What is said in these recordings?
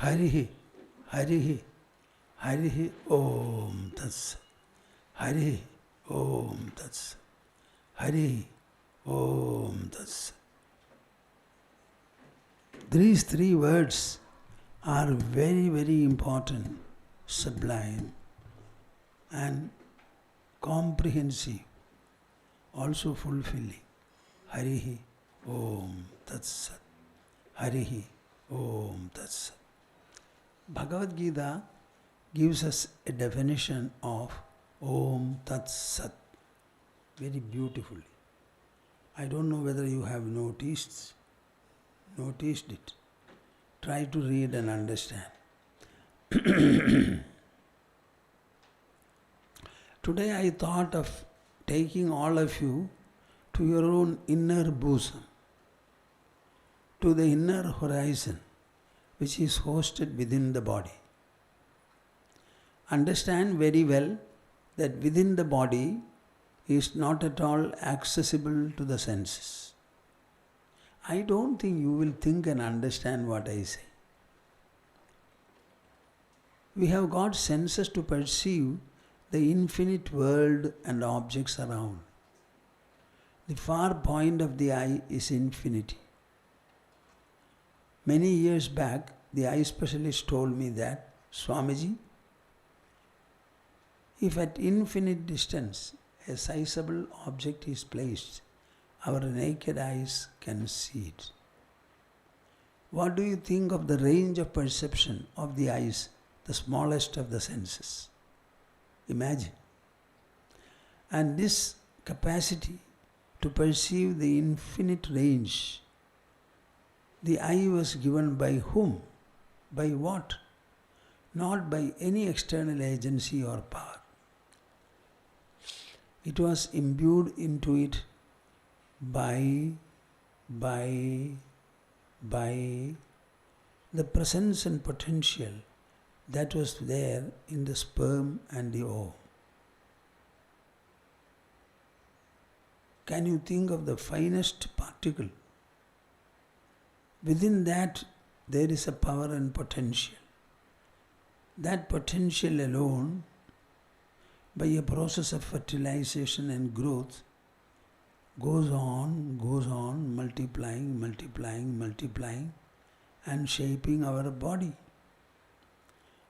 Harihi, Harihi, Harihi Om Tats. Harihi Om Tats. Harihi Om Tats. These three words are very, very important, sublime and comprehensive, also fulfilling. Harihi Om Tat Sat. Harihi Om Tat Sat. Bhagavad Gita gives us a definition of Om Tat Sat very beautifully. I don't know whether you have noticed it. Try to read and understand. Today I thought of taking all of you to your own inner bosom, to the inner horizon, which is hosted within the body. Understand very well that within the body is not at all accessible to the senses. I don't think you will think and understand what I say. We have got senses to perceive the infinite world and objects around. The far point of the eye is infinity. Many years back, the eye specialist told me that, Swamiji, if at infinite distance a sizable object is placed, our naked eyes can see it. What do you think of the range of perception of the eyes, the smallest of the senses? Imagine. And this capacity to perceive the infinite range, the eye was given by whom? By what? Not by any external agency or power. It was imbued into it by the presence and potential that was there in the sperm and the ovum. Can you think of the finest particle? Within that there is a power and potential. That potential alone, by a process of fertilization and growth, goes on, multiplying and shaping our body.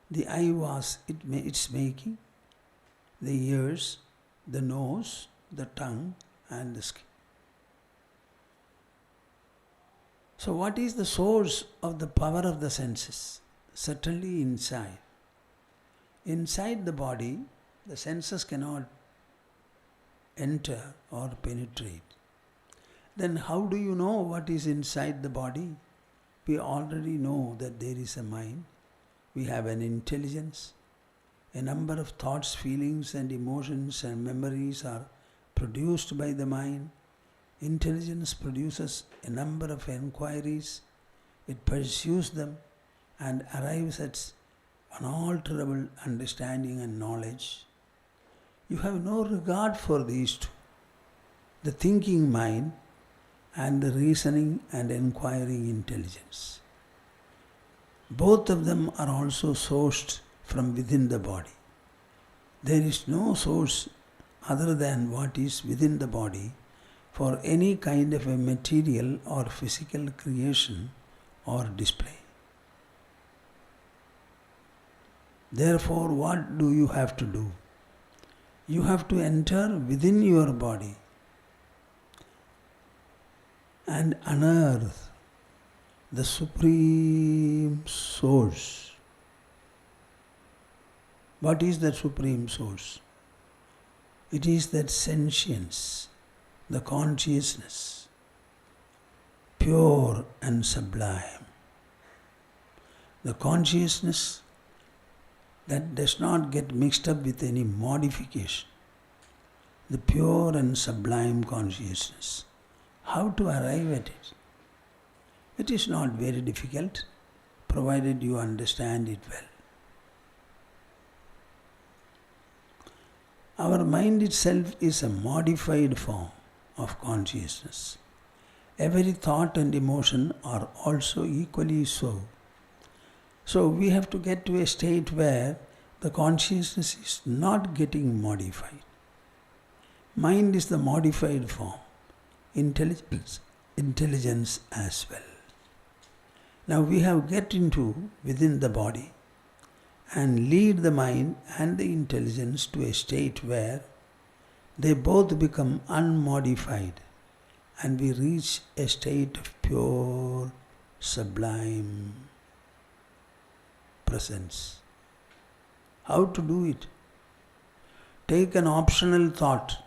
The eye was its making, the ears, the nose, the tongue and the skin. So what is the source of the power of the senses? Certainly inside. Inside the body, the senses cannot enter or penetrate. Then how do you know what is inside the body? We already know that there is a mind. We have an intelligence. A number of thoughts, feelings and emotions and memories are produced by the mind. Intelligence produces a number of inquiries. It pursues them and arrives at unalterable understanding and knowledge. You have no regard for these two, the thinking mind and the reasoning and inquiring intelligence. Both of them are also sourced from within the body. There is no source other than what is within the body for any kind of a material or physical creation or display. Therefore, what do you have to do? You have to enter within your body and unearth the supreme source. What is that supreme source? It is that sentience, the consciousness, pure and sublime. The consciousness that does not get mixed up with any modification. The pure and sublime consciousness. How to arrive at it? It is not very difficult, provided you understand it well. Our mind itself is a modified form of consciousness. Every thought and emotion are also equally so. So we have to get to a state where the consciousness is not getting modified. Mind is the modified form. Intelligence as well. Now we have get into within the body and lead the mind and the intelligence to a state where they both become unmodified and we reach a state of pure, sublime presence. How to do it? Take an optional thought.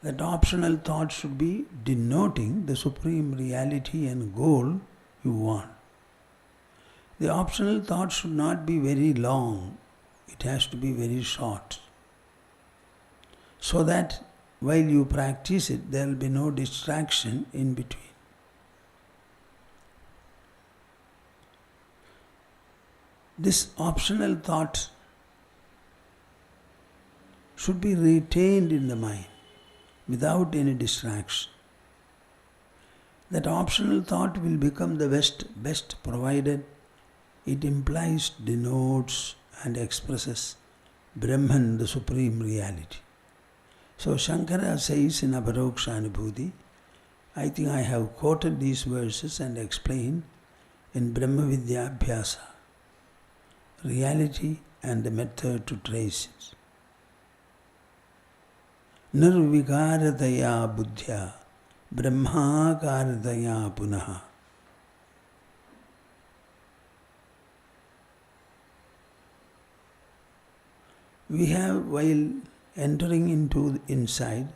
That optional thought should be denoting the supreme reality and goal you want. The optional thought should not be very long. It has to be very short. So that while you practice it, there will be no distraction in between. This optional thought should be retained in the mind without any distraction. That optional thought will become the best provided it implies, denotes and expresses Brahman, the supreme reality. So Shankara says in Aparokshanubhuti, I think I have quoted these verses and explained in Brahmavidya Abhyasa, reality and the method to trace it. Nirvikarataya buddhya brahmakarataya punaha. We have, while entering into inside,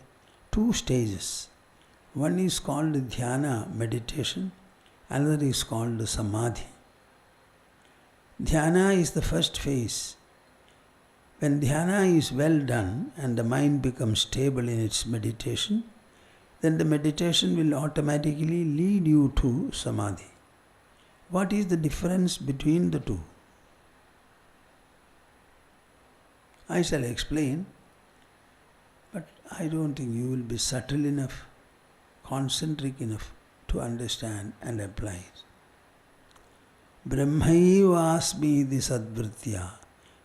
two stages. One is called dhyana, meditation, another is called samadhi. Dhyana is the first phase. When dhyana is well done and the mind becomes stable in its meditation, then the meditation will automatically lead you to samadhi. What is the difference between the two? I shall explain, but I don't think you will be subtle enough, concentric enough to understand and apply it. Brahmaivasmiti sadvritya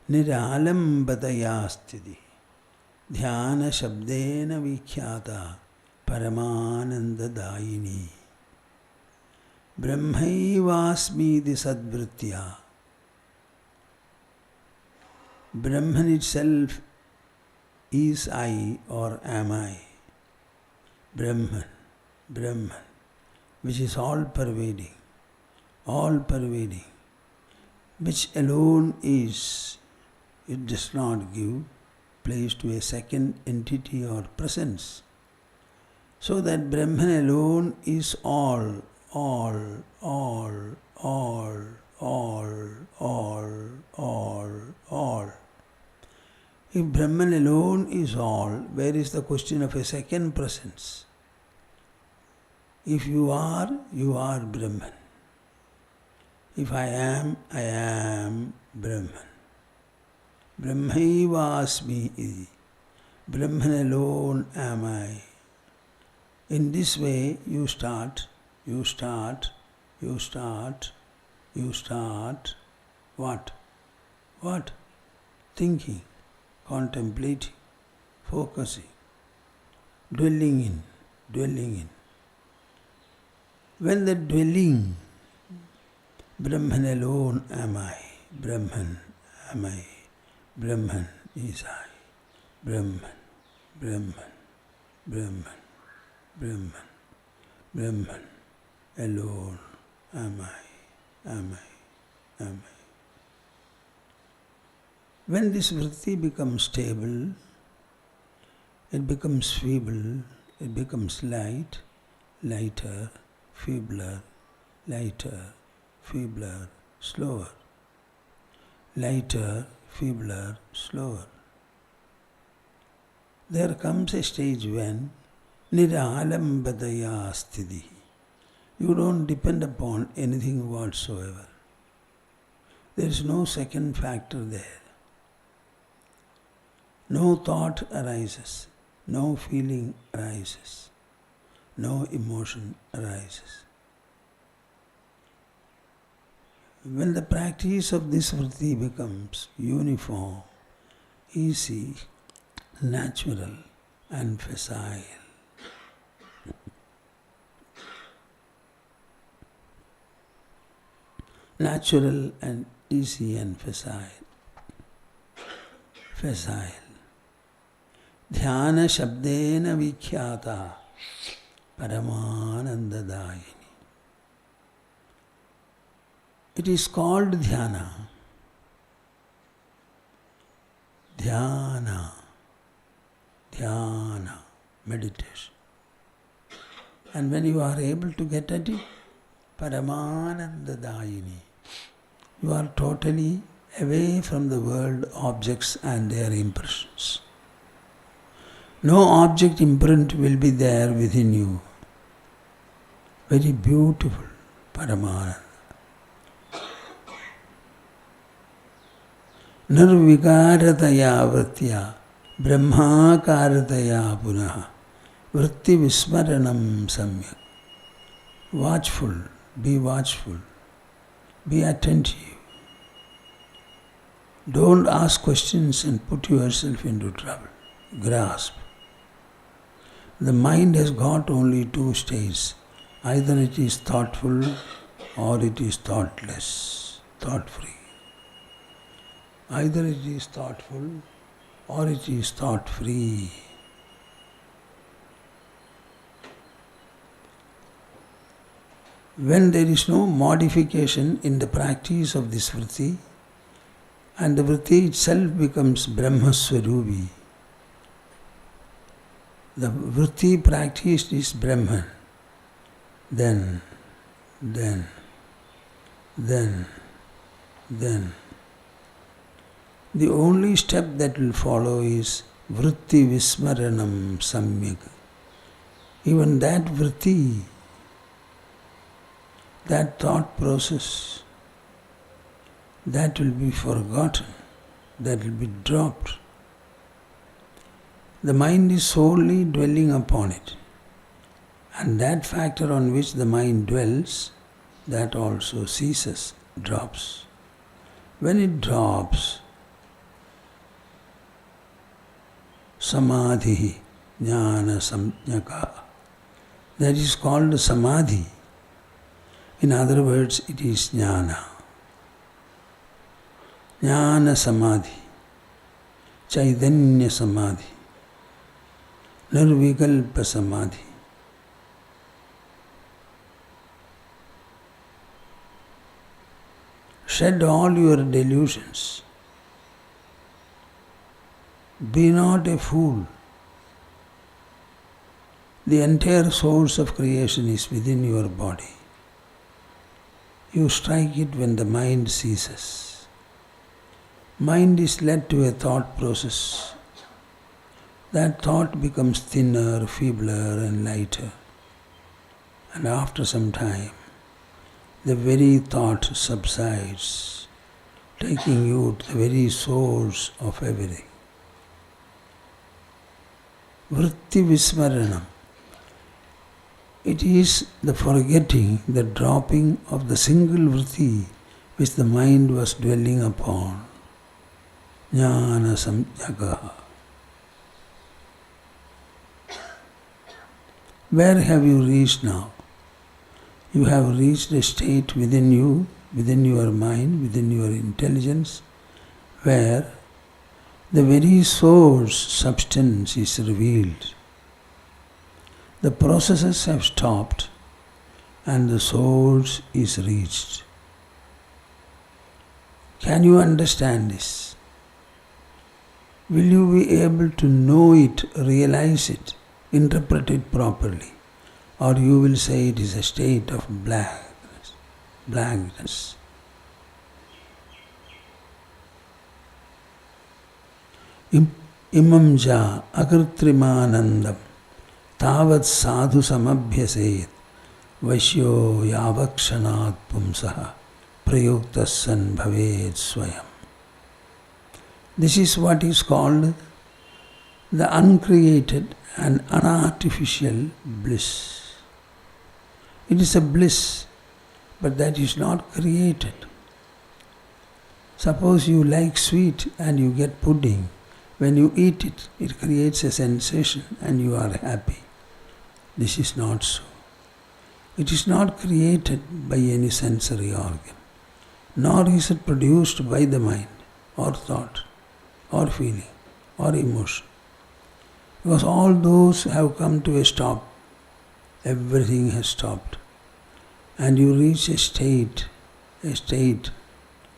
niralambataya sthiti dhyana shabdena vikhyata paramanandadayini. Brahmaivasmiti sadvritya. Brahman itself is I or am I. Brahman, which is all-pervading, which alone is. It does not give place to a second entity or presence. So that Brahman alone is all. If Brahman alone is all, where is the question of a second presence? If you are Brahman. If I am Brahman. Brahmaivasmi iti. Brahman alone am I. In this way you start what? Thinking, contemplating, focusing, dwelling in. When the dwelling, Brahman alone am I, Brahman am I, Brahman is I, Brahman alone am I. When this vritti becomes stable, it becomes feeble, it becomes lighter, feebler, slower. Lighter, feebler, slower. There comes a stage when niralambadaya sthiti. You don't depend upon anything whatsoever. There is no second factor there. No thought arises, no feeling arises, no emotion arises. When the practice of this vritti becomes uniform, easy, natural and facile, natural and easy and facile, dhyana shabdena vikhyata Paramananda dayini. It is called dhyana. Dhyana. Dhyana. Meditation. And when you are able to get at it, Paramananda dayini, you are totally away from the world objects and their impressions. No object imprint will be there within you. Very beautiful Paramananda. Nirvikarataya vrittya brahmakarataya punaha vritti vismaranam samyak. Watchful, be attentive. Don't ask questions and put yourself into trouble. Grasp. The mind has got only two states. Either it is thoughtful or it is thoughtless, thought-free. Either it is thoughtful or it is thought-free. When there is no modification in the practice of this vritti, and the vritti itself becomes Brahmaswarupi, the vritti practiced is Brahman, then the only step that will follow is vritti vismaranam samyak. Even that vritti, that thought process, that will be forgotten, that will be dropped. The mind is solely dwelling upon it. And that factor on which the mind dwells, that also ceases, drops. When it drops, samadhi, jnana samjnaka, that is called samadhi. In other words, it is jnana. Jnana samadhi, chaitanya samadhi, nirvikalpa samadhi. Shed all your delusions. Be not a fool. The entire source of creation is within your body. You strike it when the mind ceases. Mind is led to a thought process. That thought becomes thinner, feebler and lighter. And after some time, the very thought subsides, taking you to the very source of everything. Vritti vismaranam. It is the forgetting, the dropping of the single vritti which the mind was dwelling upon. Jnana samjnaka. Where have you reached now? You have reached a state within you, within your mind, within your intelligence, where the very source, substance is revealed. The processes have stopped and the source is reached. Can you understand this? Will you be able to know it, realize it, interpret it properly? Or you will say it is a state of blankness. Imam ja akritrimanandam tavat sadhu samabhyaseyat vaishyo yavakshanat pumsaha prayuktasan bhaved swayam. This is what is called the uncreated and unartificial bliss. It is a bliss, but that is not created. Suppose you like sweet and you get pudding. When you eat it, it creates a sensation and you are happy. This is not so. It is not created by any sensory organ, nor is it produced by the mind, or thought, or feeling, or emotion. Because all those have come to a stop. Everything has stopped. And you reach a state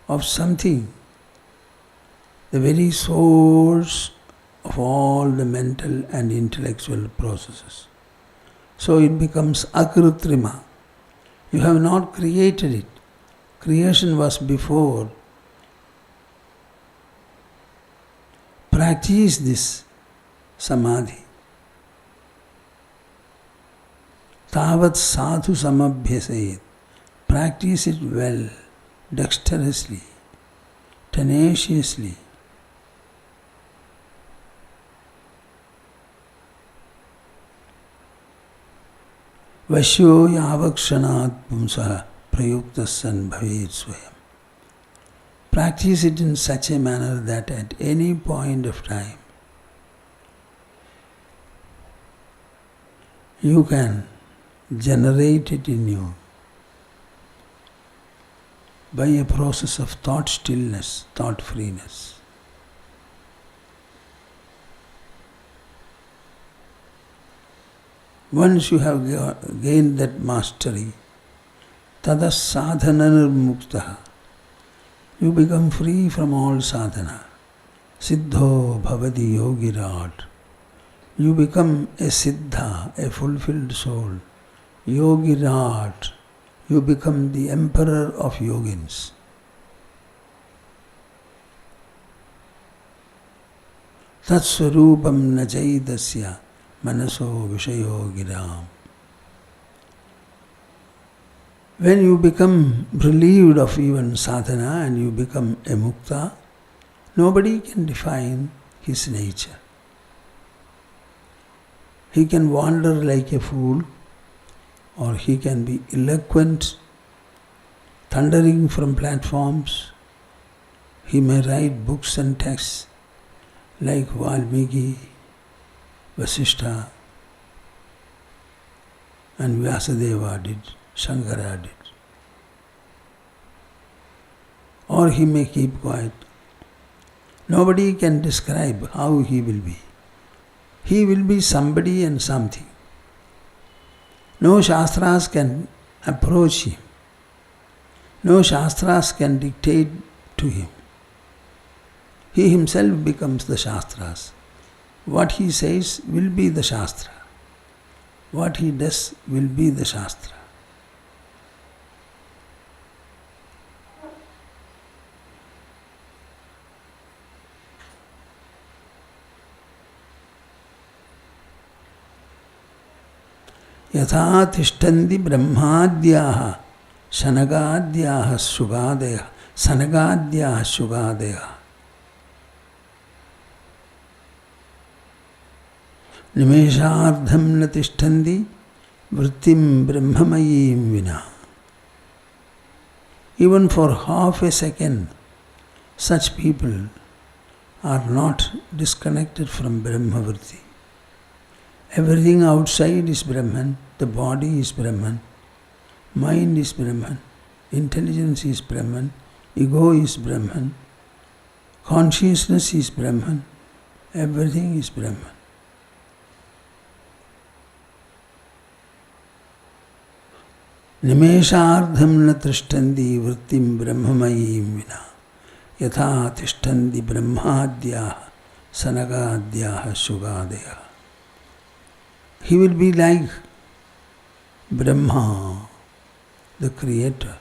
of something, the very source of all the mental and intellectual processes. So it becomes akritrima. You have not created it. Creation was before. Practice this samadhi. Tavat sadhu samabhyasayet. Practice it well, dexterously, tenaciously. Vashyo yavakshanat pumsaha prayuktasan bhavet swayam. Practice it in such a manner that at any point of time you can generate it in you by a process of thought stillness, thought freeness. Once you have gained that mastery, tada sadhana nirmuktaha, you become free from all sadhana. Siddho bhavati yogirat. You become a siddha, a fulfilled soul. Yogirat. You become the emperor of yogins. Tat swarupam najaidasya manaso vishayo giram. When you become relieved of even sadhana and you become a mukta, nobody can define his nature. He can wander like a fool, or he can be eloquent, thundering from platforms. He may write books and texts like Valmiki, Vasishtha and Vyasadeva did, Shankara did. Or he may keep quiet. Nobody can describe how he will be. He will be somebody and something. No Shastras can approach him. No Shastras can dictate to him. He himself becomes the Shastras. What he says will be the Shastra. What he does will be the Shastra. यथा तिष्ठन्ति ब्रह्माद्याः शनगाद्याः शुगादयः सनगाद्याः शुगादयः निमेषार्धं न तिष्ठन्ति वृत्तिं ब्रह्ममयीं विना. Even for half a second, such people are not disconnected from Brahmavritti. Everything outside is Brahman, the body is Brahman, mind is Brahman, intelligence is Brahman, ego is Brahman, consciousness is Brahman, everything is Brahman. निमेषार्धं न तिष्ठन्ति वृत्तिं ब्रह्ममयीं विना यथा तिष्ठन्ति ब्रह्माद्याः सनगाद्याः शुगादयः. He will be like Brahma, the creator.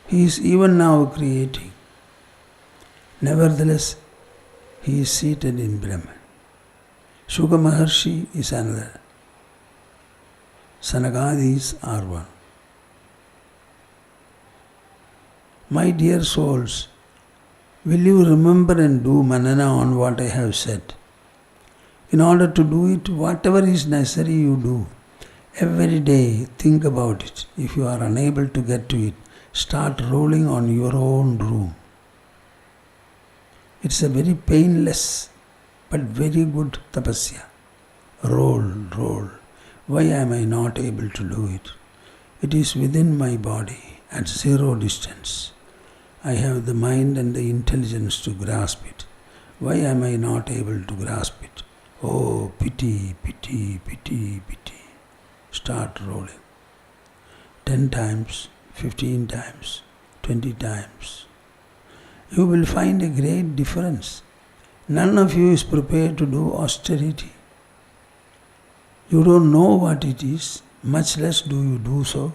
He is even now creating. Nevertheless, he is seated in Brahman. Shuka Maharshi is another. Sanagadis are one. My dear souls, will you remember and do manana on what I have said? In order to do it, whatever is necessary you do. Every day think about it. If you are unable to get to it, start rolling on your own room. It's a very painless but very good tapasya. Roll, roll. Why am I not able to do it? It is within my body at zero distance. I have the mind and the intelligence to grasp it. Why am I not able to grasp it? Oh, pity, pity, pity, pity. Start rolling. 10 times, 15 times, 20 times. You will find a great difference. None of you is prepared to do austerity. You don't know what it is, much less do you do so.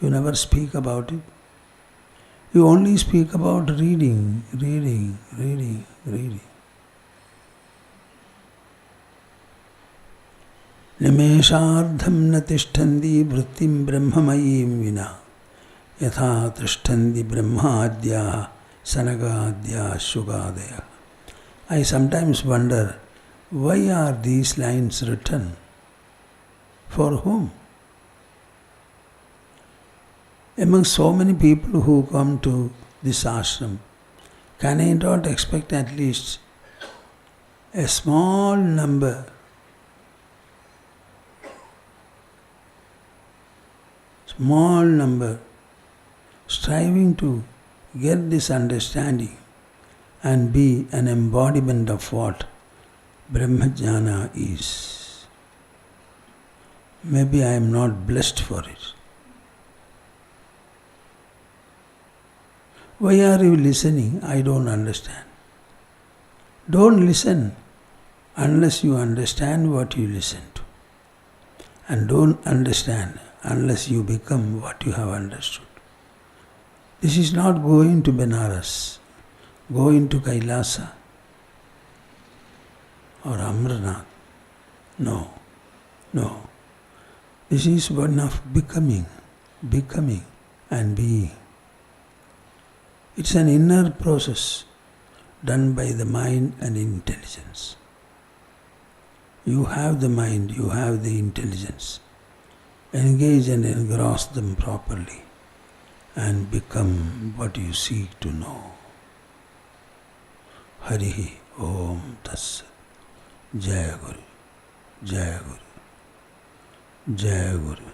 You never speak about it. You only speak about reading, reading, reading, reading. Nimeshardham na tishtandi vrittim brahmamayim vina yatha tishtandi brahmadya sanagadya sugadaya. I sometimes wonder, why are these lines written? For whom? Among so many people who come to this ashram, can I not expect at least a small number striving to get this understanding and be an embodiment of what Brahmajnana is? Maybe I am not blessed for it. Why are you listening? I don't understand. Don't listen unless you understand what you listen to. And don't understand unless you become what you have understood. This is not going to Benares, going to Kailasa or Amarnath. No, no. This is one of becoming and being. It's an inner process done by the mind and intelligence. You have the mind, you have the intelligence. Engage and engross them properly and become what you seek to know. Harihi Om Tassat. Jaya Guru, Jaya Guru, Jaya Guru.